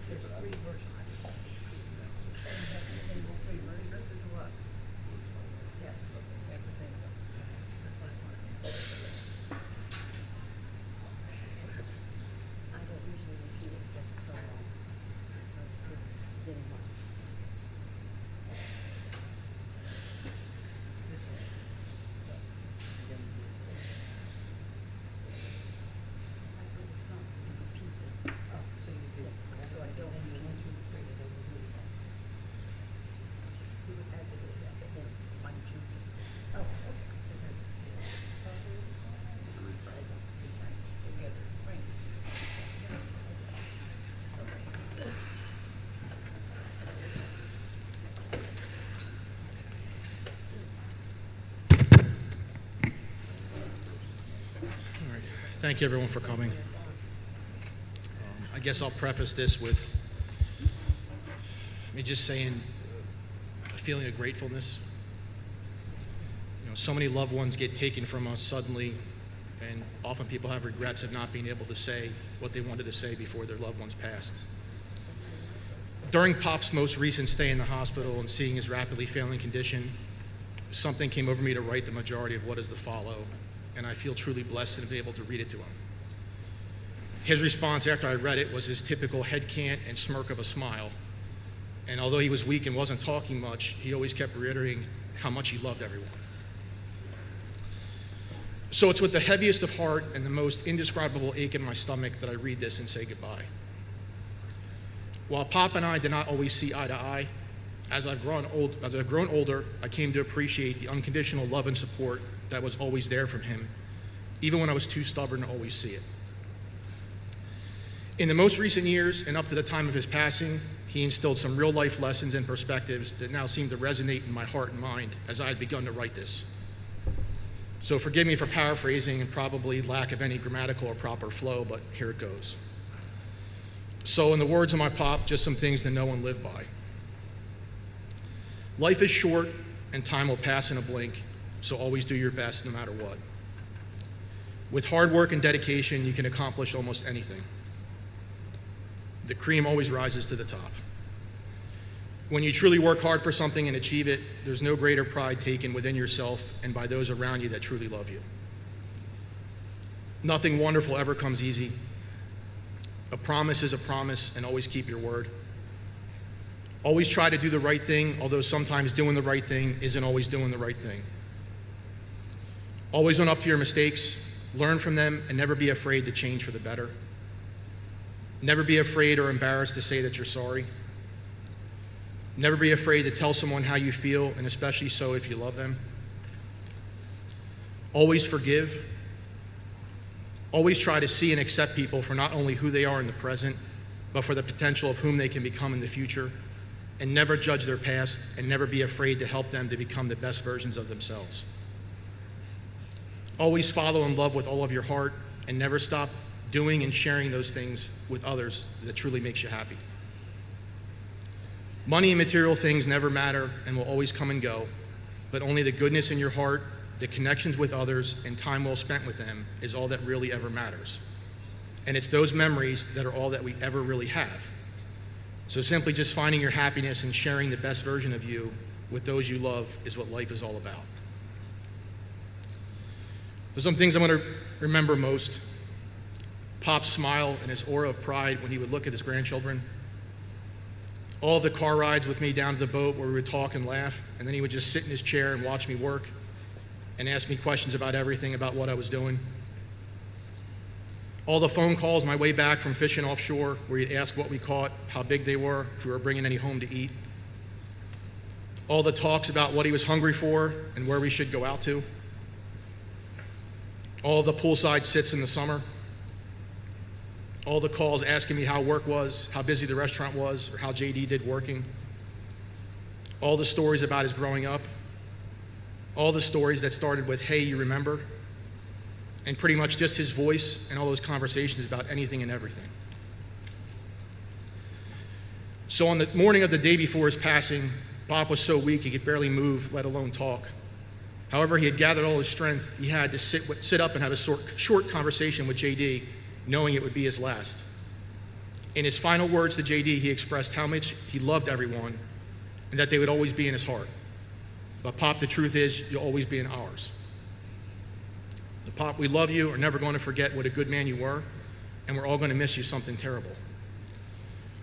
There's three verses. You have to sing all three verses or what? Yes, you have to sing them. That's what I wanted. I don't usually repeat it just so long. Because we're getting one. This way. I put the song and repeat it. Oh, so you do. So I don't do 1, 2, 3. It doesn't do that. Just do it as it is, as a hymn. 1, 2, 3. Oh, okay. All right. Thank you, everyone, for coming. I guess I'll preface this with me just saying a feeling of gratefulness. You know, so many loved ones get taken from us suddenly, and often people have regrets of not being able to say what they wanted to say before their loved ones passed. During Pop's most recent stay in the hospital and seeing his rapidly failing condition, something came over me to write the majority of what is to follow, and I feel truly blessed to be able to read it to him. His response after I read it was his typical head cant and smirk of a smile. And although he was weak and wasn't talking much, he always kept reiterating how much he loved everyone. So it's with the heaviest of heart and the most indescribable ache in my stomach that I read this and say goodbye. While Pop and I did not always see eye to eye, as I've grown older, I came to appreciate the unconditional love and support that was always there from him, even when I was too stubborn to always see it. In the most recent years and up to the time of his passing, he instilled some real life lessons and perspectives that now seem to resonate in my heart and mind as I had begun to write this. So forgive me for paraphrasing and probably lack of any grammatical or proper flow, but here it goes. So in the words of my Pop, just some things to know and live by. Life is short and time will pass in a blink, so always do your best no matter what. With hard work and dedication, you can accomplish almost anything. The cream always rises to the top. When you truly work hard for something and achieve it, there's no greater pride taken within yourself and by those around you that truly love you. Nothing wonderful ever comes easy. A promise is a promise, and always keep your word. Always try to do the right thing, although sometimes doing the right thing isn't always doing the right thing. Always own up to your mistakes, learn from them, and never be afraid to change for the better. Never be afraid or embarrassed to say that you're sorry. Never be afraid to tell someone how you feel, and especially so if you love them. Always forgive. Always try to see and accept people for not only who they are in the present, but for the potential of whom they can become in the future. And never judge their past, and never be afraid to help them to become the best versions of themselves. Always follow in love with all of your heart, and never stop doing and sharing those things with others that truly makes you happy. Money and material things never matter and will always come and go, but only the goodness in your heart, the connections with others, and time well spent with them is all that really ever matters. And it's those memories that are all that we ever really have. So simply just finding your happiness and sharing the best version of you with those you love is what life is all about. There's some things I'm going to remember most. Pop's smile and his aura of pride when he would look at his grandchildren. All of the car rides with me down to the boat where we would talk and laugh, and then he would just sit in his chair and watch me work and ask me questions about everything, about what I was doing. All the phone calls my way back from fishing offshore where he'd ask what we caught, how big they were, if we were bringing any home to eat. All the talks about what he was hungry for and where we should go out to. All the poolside sits in the summer. All the calls asking me how work was, how busy the restaurant was, or how JD did working. All the stories about his growing up. All the stories that started with, hey, you remember? And pretty much just his voice and all those conversations about anything and everything. So on the morning of the day before his passing, Bob was so weak he could barely move, let alone talk. However, he had gathered all his strength he had to sit up and have a short conversation with JD, knowing it would be his last. In his final words to JD, he expressed how much he loved everyone and that they would always be in his heart. But Pop, the truth is, you'll always be in ours. So Pop, we love you. We're never going to forget what a good man you were, and we're all going to miss you something terrible.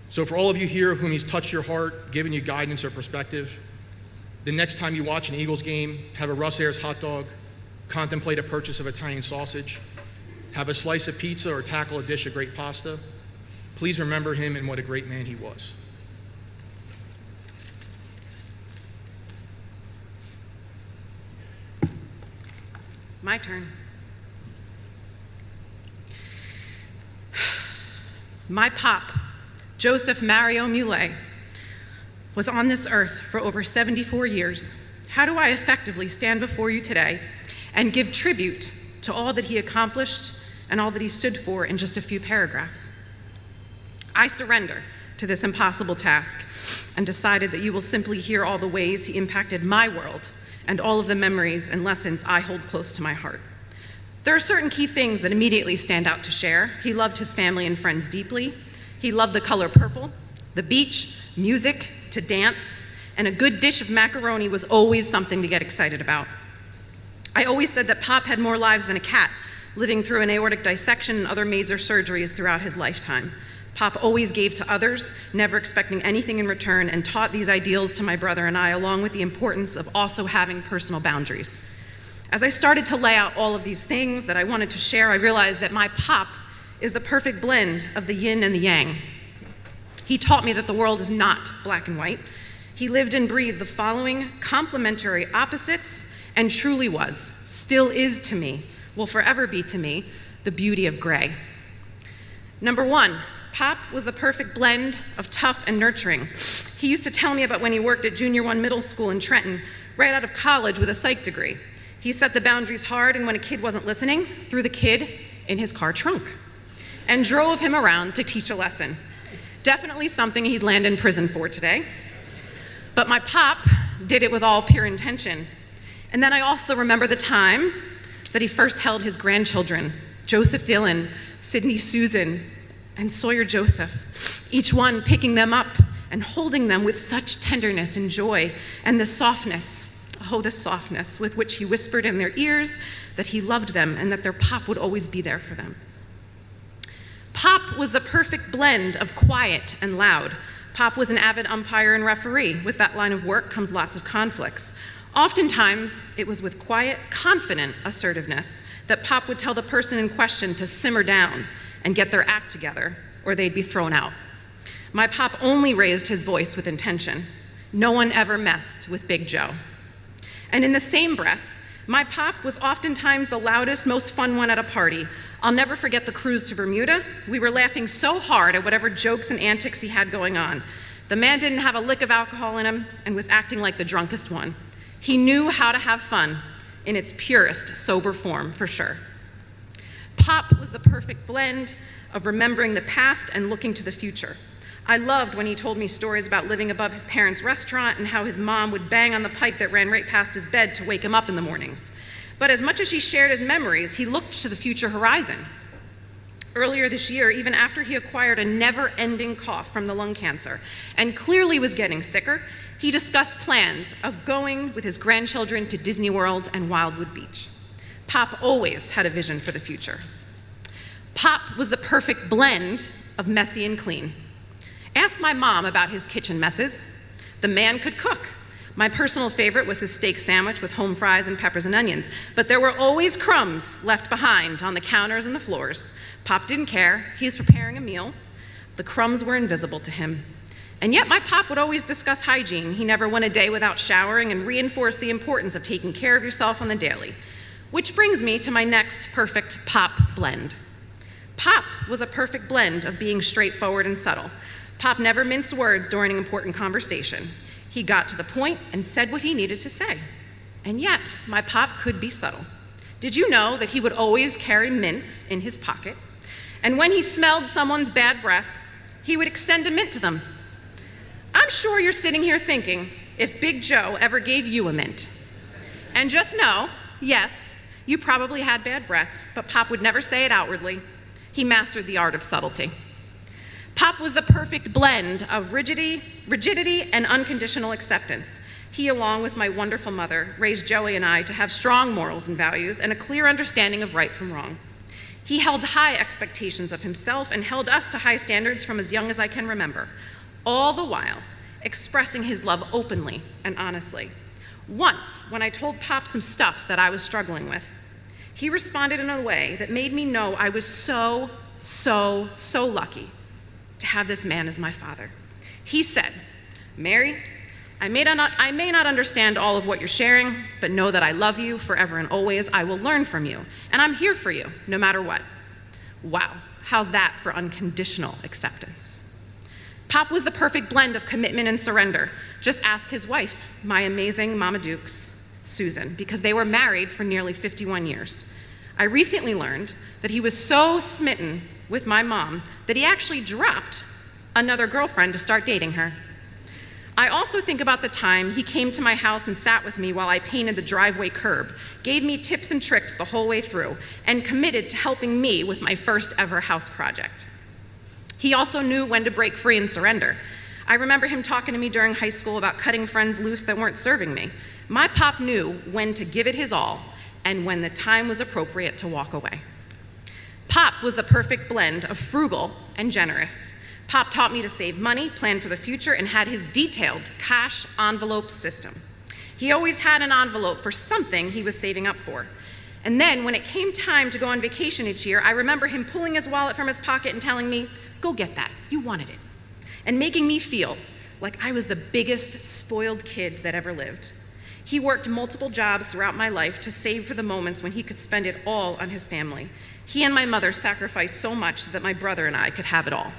So for all of you here whom he's touched your heart, given you guidance or perspective, the next time you watch an Eagles game, have a Russ Ayers hot dog, contemplate a purchase of Italian sausage, have a slice of pizza or tackle a dish of great pasta, please remember him and what a great man he was. My turn. My pop, Joseph Mario Mule, was on this earth for over 74 years. How do I effectively stand before you today and give tribute to all that he accomplished and all that he stood for in just a few paragraphs? I surrender to this impossible task and decided that you will simply hear all the ways he impacted my world and all of the memories and lessons I hold close to my heart. There are certain key things that immediately stand out to share. He loved his family and friends deeply. He loved the color purple, the beach, music, to dance, and a good dish of macaroni was always something to get excited about. I always said that Pop had more lives than a cat, living through an aortic dissection and other major surgeries throughout his lifetime. Pop always gave to others, never expecting anything in return, and taught these ideals to my brother and I, along with the importance of also having personal boundaries. As I started to lay out all of these things that I wanted to share, I realized that my Pop is the perfect blend of the yin and the yang. He taught me that the world is not black and white. He lived and breathed the following complementary opposites and truly was, still is to me, will forever be to me, the beauty of gray. Number one, Pop was the perfect blend of tough and nurturing. He used to tell me about when he worked at Junior 1 Middle School in Trenton, right out of college with a psych degree. He set the boundaries hard, and when a kid wasn't listening, threw the kid in his car trunk and drove him around to teach a lesson. Definitely something he'd land in prison for today. But my Pop did it with all pure intention. And then I also remember the time that he first held his grandchildren, Joseph Dylan, Sydney Susan, and Sawyer Joseph, each one picking them up and holding them with such tenderness and joy, and the softness, oh, the softness with which he whispered in their ears that he loved them and that their Pop would always be there for them. Pop was the perfect blend of quiet and loud. Pop was an avid umpire and referee. With that line of work comes lots of conflicts. Oftentimes, it was with quiet, confident assertiveness that Pop would tell the person in question to simmer down and get their act together, or they'd be thrown out. My Pop only raised his voice with intention. No one ever messed with Big Joe. And in the same breath, my Pop was oftentimes the loudest, most fun one at a party. I'll never forget the cruise to Bermuda. We were laughing so hard at whatever jokes and antics he had going on. The man didn't have a lick of alcohol in him and was acting like the drunkest one. He knew how to have fun in its purest, sober form, for sure. Pop was the perfect blend of remembering the past and looking to the future. I loved when he told me stories about living above his parents' restaurant and how his mom would bang on the pipe that ran right past his bed to wake him up in the mornings. But as much as he shared his memories, he looked to the future horizon. Earlier this year, even after he acquired a never-ending cough from the lung cancer and clearly was getting sicker, he discussed plans of going with his grandchildren to Disney World and Wildwood Beach. Pop always had a vision for the future. Pop was the perfect blend of messy and clean. Ask my mom about his kitchen messes. The man could cook. My personal favorite was his steak sandwich with home fries and peppers and onions, but there were always crumbs left behind on the counters and the floors. Pop didn't care. He was preparing a meal. The crumbs were invisible to him. And yet my Pop would always discuss hygiene. He never went a day without showering and reinforced the importance of taking care of yourself on the daily. Which brings me to my next perfect Pop blend. Pop was a perfect blend of being straightforward and subtle. Pop never minced words during an important conversation. He got to the point and said what he needed to say. And yet, my Pop could be subtle. Did you know that he would always carry mints in his pocket? And when he smelled someone's bad breath, he would extend a mint to them. I'm sure you're sitting here thinking, if Big Joe ever gave you a mint. And just know, yes, you probably had bad breath, but Pop would never say it outwardly. He mastered the art of subtlety. Pop was the perfect blend of rigidity and unconditional acceptance. He, along with my wonderful mother, raised Joey and I to have strong morals and values and a clear understanding of right from wrong. He held high expectations of himself and held us to high standards from as young as I can remember, all the while expressing his love openly and honestly. Once, when I told Pop some stuff that I was struggling with, he responded in a way that made me know I was so lucky to have this man as my father. He said, "Mary, I may not understand all of what you're sharing, but know that I love you forever and always. I will learn from you, and I'm here for you, no matter what." Wow, how's that for unconditional acceptance? Pop was the perfect blend of commitment and surrender. Just ask his wife, my amazing Mama Dukes, Susan, because they were married for nearly 51 years. I recently learned that he was so smitten with my mom that he actually dropped another girlfriend to start dating her. I also think about the time he came to my house and sat with me while I painted the driveway curb, gave me tips and tricks the whole way through, and committed to helping me with my first ever house project. He also knew when to break free and surrender. I remember him talking to me during high school about cutting friends loose that weren't serving me. My pop knew when to give it his all and when the time was appropriate to walk away. Pop was the perfect blend of frugal and generous. Pop taught me to save money, plan for the future, and had his detailed cash envelope system. He always had an envelope for something he was saving up for. And then when it came time to go on vacation each year, I remember him pulling his wallet from his pocket and telling me, "Go get that, you wanted it," and making me feel like I was the biggest spoiled kid that ever lived. He worked multiple jobs throughout my life to save for the moments when he could spend it all on his family. He and my mother sacrificed so much so that my brother and I could have it all.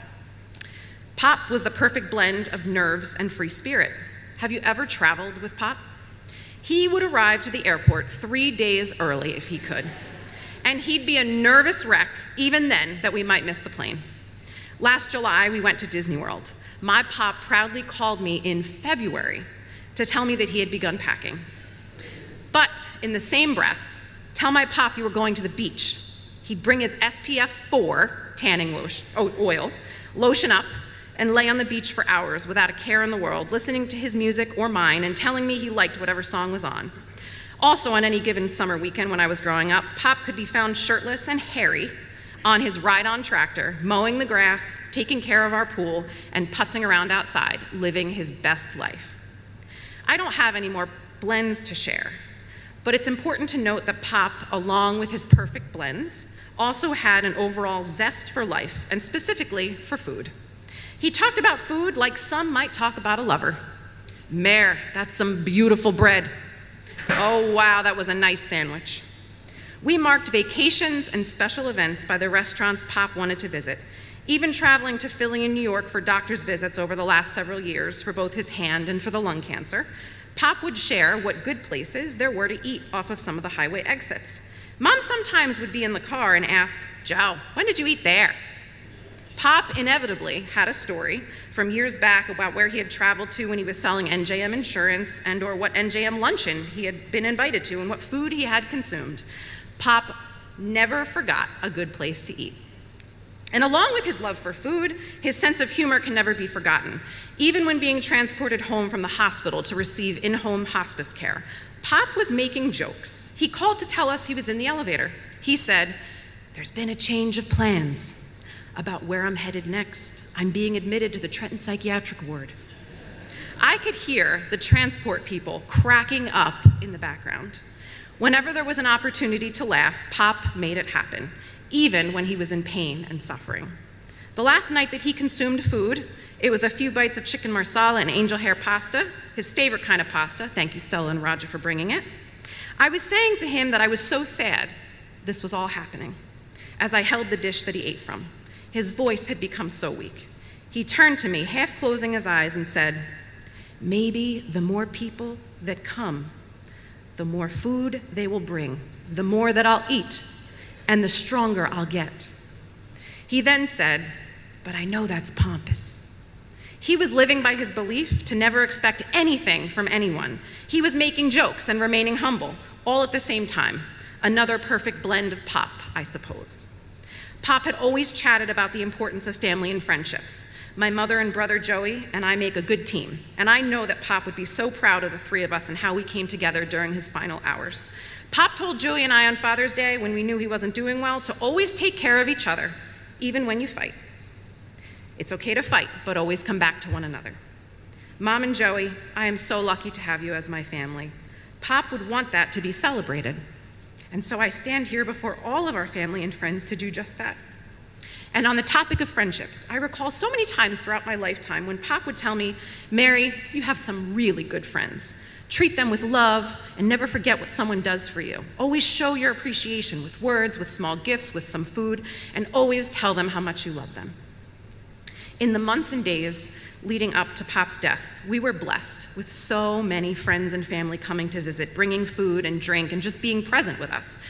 Pop was the perfect blend of nerves and free spirit. Have you ever traveled with Pop? He would arrive to the airport 3 days early if he could, and he'd be a nervous wreck even then that we might miss the plane. Last July, we went to Disney World. My Pop proudly called me in February to tell me that he had begun packing. But in the same breath, tell my Pop you were going to the beach. He'd bring his SPF 4 tanning oil, lotion up, and lay on the beach for hours without a care in the world, listening to his music or mine and telling me he liked whatever song was on. Also, on any given summer weekend when I was growing up, Pop could be found shirtless and hairy on his ride-on tractor, mowing the grass, taking care of our pool, and putzing around outside, living his best life. I don't have any more blends to share, but it's important to note that Pop, along with his perfect blends, also had an overall zest for life, and specifically for food. He talked about food like some might talk about a lover. "Mare, that's some beautiful bread. Oh wow, that was a nice sandwich." We marked vacations and special events by the restaurants Pop wanted to visit, even traveling to Philly and New York for doctor's visits over the last several years for both his hand and for the lung cancer. Pop would share what good places there were to eat off of some of the highway exits. Mom sometimes would be in the car and ask, "Joe, when did you eat there?" Pop inevitably had a story from years back about where he had traveled to when he was selling NJM insurance and or what NJM luncheon he had been invited to and what food he had consumed. Pop never forgot a good place to eat. And along with his love for food, his sense of humor can never be forgotten. Even when being transported home from the hospital to receive in-home hospice care, Pop was making jokes. He called to tell us he was in the elevator. He said, "There's been a change of plans about where I'm headed next. I'm being admitted to the Trenton Psychiatric Ward." I could hear the transport people cracking up in the background. Whenever there was an opportunity to laugh, Pop made it happen, even when he was in pain and suffering. The last night that he consumed food, it was a few bites of chicken marsala and angel hair pasta, his favorite kind of pasta. Thank you, Stella and Roger, for bringing it. I was saying to him that I was so sad this was all happening as I held the dish that he ate from. His voice had become so weak. He turned to me, half closing his eyes, and said, "Maybe the more people that come, the more food they will bring, the more that I'll eat, and the stronger I'll get." He then said, "But I know that's pompous." He was living by his belief to never expect anything from anyone. He was making jokes and remaining humble, all at the same time. Another perfect blend of Pop, I suppose. Pop had always chatted about the importance of family and friendships. My mother and brother Joey and I make a good team, and I know that Pop would be so proud of the three of us and how we came together during his final hours. Pop told Joey and I on Father's Day, when we knew he wasn't doing well, to always take care of each other, even when you fight. It's okay to fight, but always come back to one another. Mom and Joey, I am so lucky to have you as my family. Pop would want that to be celebrated. And so I stand here before all of our family and friends to do just that. And on the topic of friendships, I recall so many times throughout my lifetime when Pop would tell me, Mary, you have some really good friends. Treat them with love and never forget what someone does for you. Always show your appreciation with words, with small gifts, with some food, and always tell them how much you love them. In the months and days leading up to Pop's death, we were blessed with so many friends and family coming to visit, bringing food and drink and just being present with us.